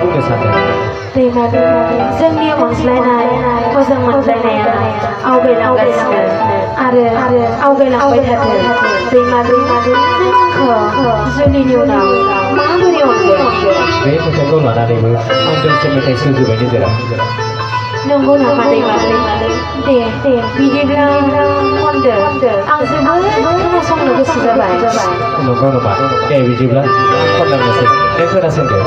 बुंनो सानदों दैमालु जोंनि अनज्लायनाय मोजां मोनज्लायनाया आवगायलांगासिनो आरो आवगायलांबाय थाथों दैमालु नों आंखौ जुलिनि उनाव माबोरै अनगोन बे खोथाखौ लानानैबो आं दोंसे मेथाइ सुजुबाय गेजेराव नंगौ नामा दैमालु दे बिदिब्ला खनदो आं जोबोद खोनासंनो गोसो जाबाय नंगौ नामा दे बिदिब्ला खनलांनोसै दे खोनासंदो